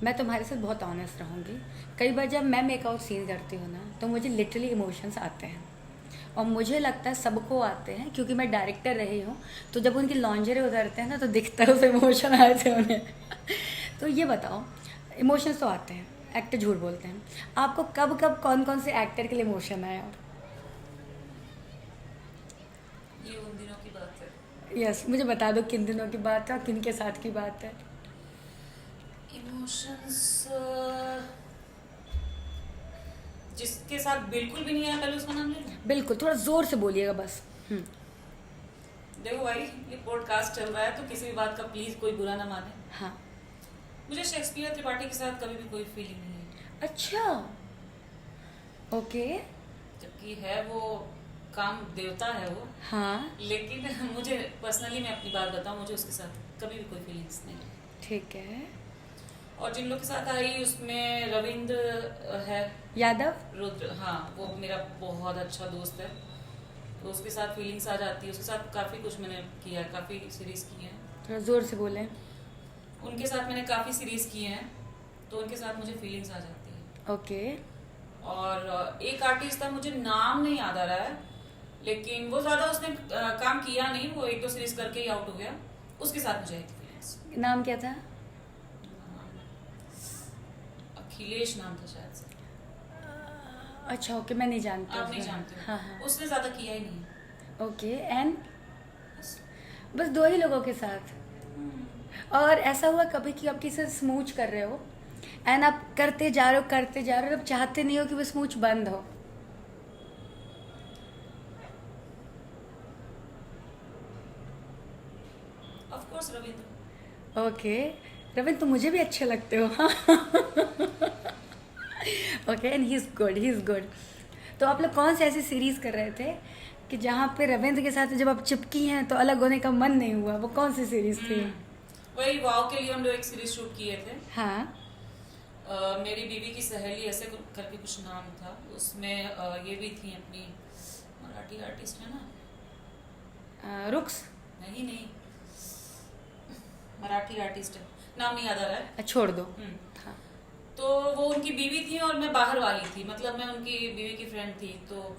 मैं तुम्हारे साथ बहुत ऑनेस्ट रहूँगी। कई बार जब मैं मेकआउट सीन करती हूँ ना, तो मुझे लिटरली इमोशंस आते हैं, और मुझे लगता है सबको आते हैं, क्योंकि मैं डायरेक्टर रही हूँ। तो जब उनकी लॉन्जरे उतरते हैं ना, तो दिखता है उस इमोशन आए थे उन्हें। तो ये बताओ, इमोशंस तो आते हैं, एक्टर झूठ बोलते हैं। आपको कब कब कौन कौन से एक्टर के लिए इमोशन आया? ये उन दिनों की बात है। यस, मुझे बता दो किन दिनों की बात है और किन के साथ की बात है। इमोशंस जिसके साथ बिल्कुल भी नहीं आया, पहले उसका नाम ले लो। बिल्कुल, थोड़ा ज़ोर से बोलिएगा बस। देखो भाई, ये पॉडकास्ट चल रहा है तो किसी भी बात का प्लीज कोई बुरा ना माने। हाँ। मुझे शेक्सपियर त्रिपाठी के साथ कभी भी कोई फीलिंग नहीं है। अच्छा, ओके। जबकि है वो काम देवता है वो, हाँ, लेकिन मुझे पर्सनली, मैं अपनी बात बताऊं, मुझे उसके साथ कभी भी कोई फीलिंग्स नहीं है। ठीक है। और जिन लोग के साथ आई उसमें रविंद्र है। यादव। रुद्र, हाँ, वो मेरा बहुत अच्छा दोस्त है। तो उसके साथ फीलिंग्स आ जाती है। उसके साथ काफ़ी कुछ मैंने किया है, काफ़ी सीरीज की है। थोड़ा ज़ोर से बोलें। उनके साथ मैंने काफ़ी सीरीज किए हैं, तो उनके साथ मुझे फीलिंग्स आ जाती है। ओके। और एक आर्टिस्ट था, मुझे नाम नहीं याद आ रहा है, लेकिन वो ज़्यादा उसने काम किया नहीं, वो एक दो सीरीज करके ही आउट हो गया। उसके साथ मुझे आई थी फीलिंग्स। नाम क्या था? अखिलेश नाम था शायद से। अच्छा, ओके, मैं नहीं जानती आप नहीं उसे। जानते हाँ हो? हाँ। उसने ज़्यादा किया ही नहीं। ओके, एंड बस। बस दो ही लोगों के साथ? और ऐसा हुआ कभी कि आप किसी से स्मूच कर रहे हो, एंड आप करते जा रहे हो करते जा रहे हो, अब चाहते नहीं हो कि वो स्मूच बंद हो? Of course Ravindra. Okay. Ravindra, तो मुझे भी अच्छे लगते हो। हाँ। Okay, and he is good, he is good. तो आप लोग कौन सी ऐसी सीरीज़ कर रहे थे कि जहाँ पे रविंद्र के साथ जब आप चिपकी हैं तो अलग होने का मन नहीं हुआ? वो कौन सी सीरीज़ थी? वही वाव के लिए हम लोग एक सीरीज शूट किए थे। हाँ। मेरी बीवी की सहेली, ऐसे करके कुछ नाम था उसमें। ये भी थी अपनी मराठी आर्टिस्ट है ना। रुक्स। नहीं नहीं, मराठी आर्टिस्ट है, नाम नहीं याद आ रहा है। छोड़ दो। हम्म, हाँ। तो वो उनकी बीवी थी और मैं बाहर वाली थी, मतलब मैं उनकी बीवी की फ्रेंड थी। तो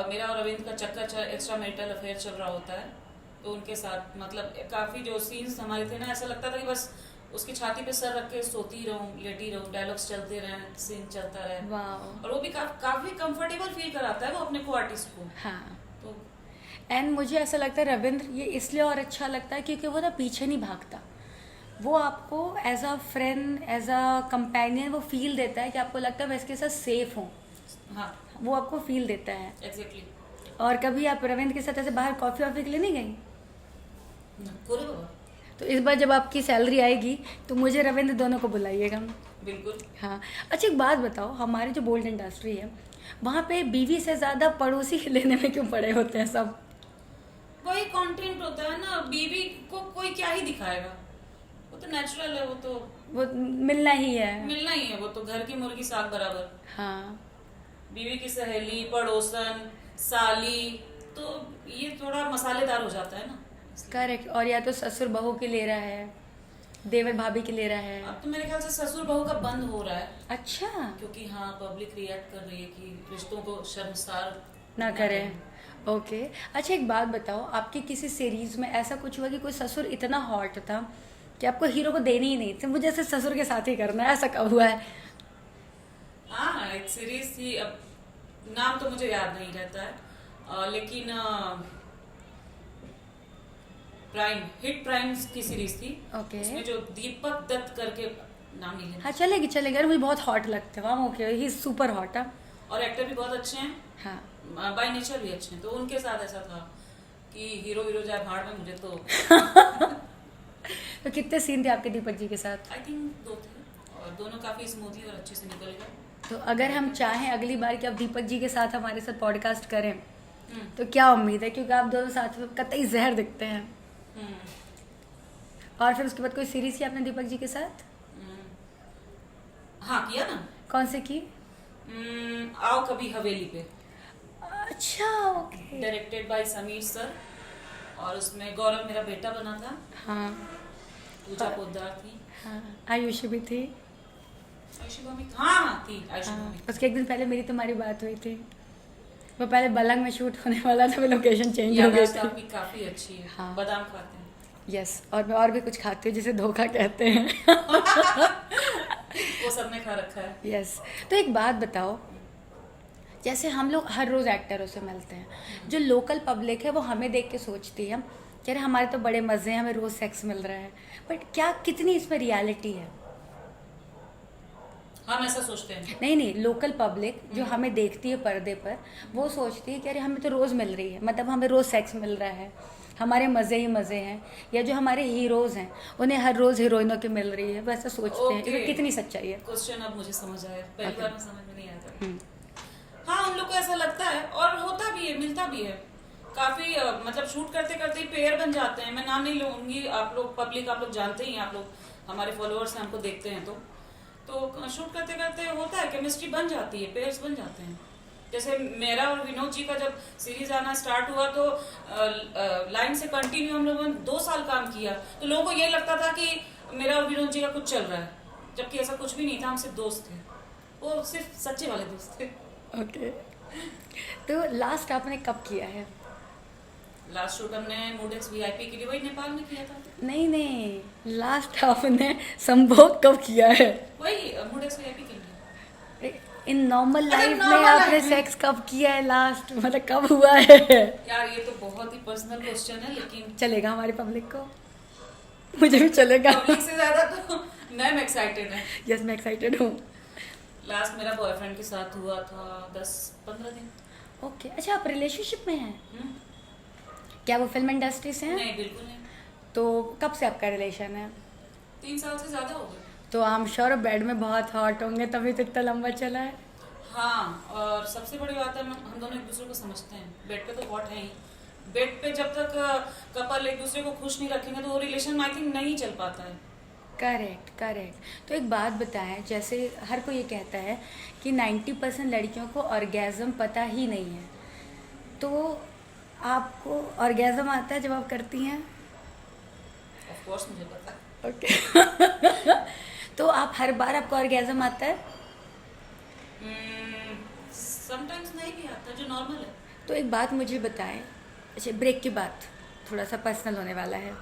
मेरा और रविंद्र का चक्कर एक्स्ट्रा मैरिटल अफेयर चल रहा होता है। तो उनके साथ मतलब काफ़ी जो सीन्स हमारे थे ना, ऐसा लगता था कि बस उसकी छाती पे सर रख के सोती रहूं, लेटी रहूं, डायलॉग्स चलते रहें, सीन चलता रहे। वाह। और वो भी काफ़ी कंफर्टेबल फील कराता है वो अपने को आर्टिस्ट को। हाँ। तो एंड मुझे ऐसा लगता है रविंद्र ये इसलिए और अच्छा लगता है क्योंकि वो ना पीछे नहीं भागता। वो आपको as a friend, as a companion वो फील देता है कि आपको लगता है मैं इसके साथ सेफ हूँ। हाँ, वो आपको फील देता है। एग्जैक्टली। और कभी आप रविंद्र के साथ ऐसे बाहर कॉफ़ी वॉफ़ी के लिए नहीं गई? बोलो बाबा। तो इस बार जब आपकी सैलरी आएगी तो मुझे रविंद्र दोनों को बुलाइएगा। बिल्कुल। हाँ। अच्छा, एक बात बताओ, हमारी जो बोल्ड इंडस्ट्री है वहाँ पे बीवी से ज़्यादा पड़ोसी लेने में क्यों पड़े होते हैं सब? वही कंटेंट होता है ना, बीवी को कोई क्या ही दिखाएगा, वो तो नेचुरल है, वो तो वो मिलना ही है। मिलना ही है, वो तो घर की मुर्गी साग बराबर। हाँ। बीवी की सहेली, पड़ोसन, साली, तो ये थोड़ा मसालेदार हो जाता है ना, इसलिए। करेक्ट। और या तो ससुर बहू के ले रहा है, देवर भाभी के ले रहा है। अब तो मेरे ख्याल से ससुर बहू का बंद हो रहा है, अच्छा। क्योंकि हाँ, पब्लिक रिएक्ट कर रही है कि रिश्तों को शर्मसार ना करें। ओके। अच्छा, एक बात बताओ, आपकी किसी सीरीज में ऐसा कुछ हुआ कि कोई ससुर इतना हॉट था कि आपको हीरो को देनी ही नहीं थी, मुझे ऐसे ससुर के साथ ही करना है, ऐसा कब हुआ है? हाँ, एक सीरीज थी, अब नाम तो मुझे याद नहीं रहता है, लेकिन प्राइम, हिट प्राइम की सीरीज थी। ओके। उसमें जो दीपक दत्त करके, नाम नहीं लेना। हाँ, चलेगी चलेगी। अरे मुझे बहुत हॉट लगते हैं हम। ओके, ही सुपर हॉट है। और एक्टर भी बहुत अच्छे हैं, हाँ। बाय नेचर भी अच्छे हैं। तो उनके साथ ऐसा था कि हीरो हीरो जाए भाड़ में, मुझे तो तो कितने सीन थे आपके दीपक जी के साथ? आई थिंक दो थे, और दोनों काफी स्मूथली और अच्छे से निकल गए। तो अगर हम चाहें अगली बार कि आप दीपक जी के साथ हमारे साथ पॉडकास्ट करें, हम्म, तो क्या उम्मीद है? क्योंकि आप दोनों साथ में कतई जहर दिखते हैं। हम्म, और फिर उसके बाद कोई सीरीज की आपने दीपक जी के साथ? हम्म। हाँ, किया ना। कौन से की? आओ कभी हवेली पे, अच्छा, okay. Directed by Sameer sir. और उसमें गौरव मेरा बेटा बना था, हाँ। पूजा पोद्दार थी। हाँ, आयुषी भी थी। आयुषी भाभी, हाँ थी आयुषी हाँ, भाभी। उसके एक दिन पहले मेरी तुम्हारी बात हुई थी। वो पहले बलंग में शूट होने वाला था, वो लोकेशन चेंज हो गई यादाश्त थी। आपकी काफी अच्छी है। हाँ। बादाम खाते हैं। यस, और मैं और भी कुछ खाती हूँ जिसे धोखा कहते हैं। वो सबने खा रखा है। यस। तो एक बात बताओ, जैसे हम लोग हर रोज़ एक्टरों से मिलते हैं, जो लोकल पब्लिक है वो हमें देख के सोचती है कि अरे हमारे तो बड़े मज़े हैं, हमें रोज़ सेक्स मिल रहा है, बट क्या कितनी इसमें रियलिटी है? हम ऐसा सोचते हैं। नहीं नहीं, लोकल पब्लिक जो हमें देखती है पर्दे पर, वो सोचती है कि अरे हमें तो रोज़ मिल रही है, मतलब हमें रोज़ सेक्स मिल रहा है, हमारे मज़े ही मज़े हैं, या जो हमारे हीरोज़ हैं उन्हें हर रोज़ हीरोइनों की मिल रही है, वैसा सोचते हैं। इसमें कितनी सच्चाई है? क्वेश्चन अब मुझे समझ आया, पहली Okay. बार में समझ में नहीं आया था। हम्म, हाँ, उन लोग को ऐसा लगता है और होता भी है, मिलता भी है काफी। मतलब शूट करते करते ही पेयर बन जाते हैं। मैं नाम नहीं लूंगी, आप लोग पब्लिक, आप लोग जानते ही हैं, आप लोग हमारे फॉलोअर्स हैं, हमको देखते हैं तो शूट करते करते होता है, केमिस्ट्री बन जाती है, पेयर्स बन जाते हैं। जैसे मेरा और विनोद जी का जब सीरीज आना स्टार्ट हुआ तो लाइन से कंटिन्यू हम लोगों ने 2 साल काम किया, तो लोगों को यही लगता था कि मेरा और विनोद जी का कुछ चल रहा है, जबकि ऐसा कुछ भी नहीं था। हम सिर्फ दोस्त थे, वो सिर्फ सच्चे वाले दोस्त थे। ओके। तो लास्ट आपने कब किया है? लास्ट शूट हमने मूडेक्स वीआईपी के लिए वही नेपाल में किया था। नहीं नहीं, लास्ट आपने संभोग कब किया है? वही मूडेक्स वीआईपी के लिए। इन नॉर्मल अच्छा, लाइफ में normal आपने life में। सेक्स कब किया है लास्ट, मतलब कब हुआ है? यार ये तो बहुत ही पर्सनल क्वेश्चन है, लेकिन चलेगा हमारी पब्लिक को? मुझे भी चलेगा। पब्लिक से ज्यादा तो मैम एक्साइटेड है। यस, मैं एक्साइटेड हूँ। लास्ट मेरा बॉयफ्रेंड के साथ हुआ था 10-15 दिन। ओके, अच्छा आप रिलेशनशिप में हैं? हम्म, क्या वो फिल्म इंडस्ट्री से हैं? नहीं बिल्कुल नहीं। तो कब से आपका रिलेशन है? 3 साल से ज्यादा हो गए। तो आई एम श्योर बेड में बहुत हॉट होंगे, तभी तो इतना लंबा चला है। हाँ, और सबसे बड़ी बात है हम दोनों एक दूसरे को समझते हैं। बेड पे तो हॉट है ही, बेड पे जब तक कपल एक दूसरे को खुश नहीं रखेंगे तो वो रिलेशन आई थिंक नहीं चल पाता है। Correct correct. तो एक बात बताएं, जैसे हर कोई ये कहता है कि 90% लड़कियों को ऑर्गेज़म पता ही नहीं है, तो आपको ऑर्गेज़म आता है जब आप करती हैं? ऑफ कोर्स मुझे पता है। ओके। तो आप हर बार आपको ऑर्गेज़म आता है? समटाइम्स नहीं भी आता, जो नॉर्मल है। तो एक बात मुझे बताएं, अच्छा ब्रेक के बाद थोड़ा सा पर्सनल होने वाला है।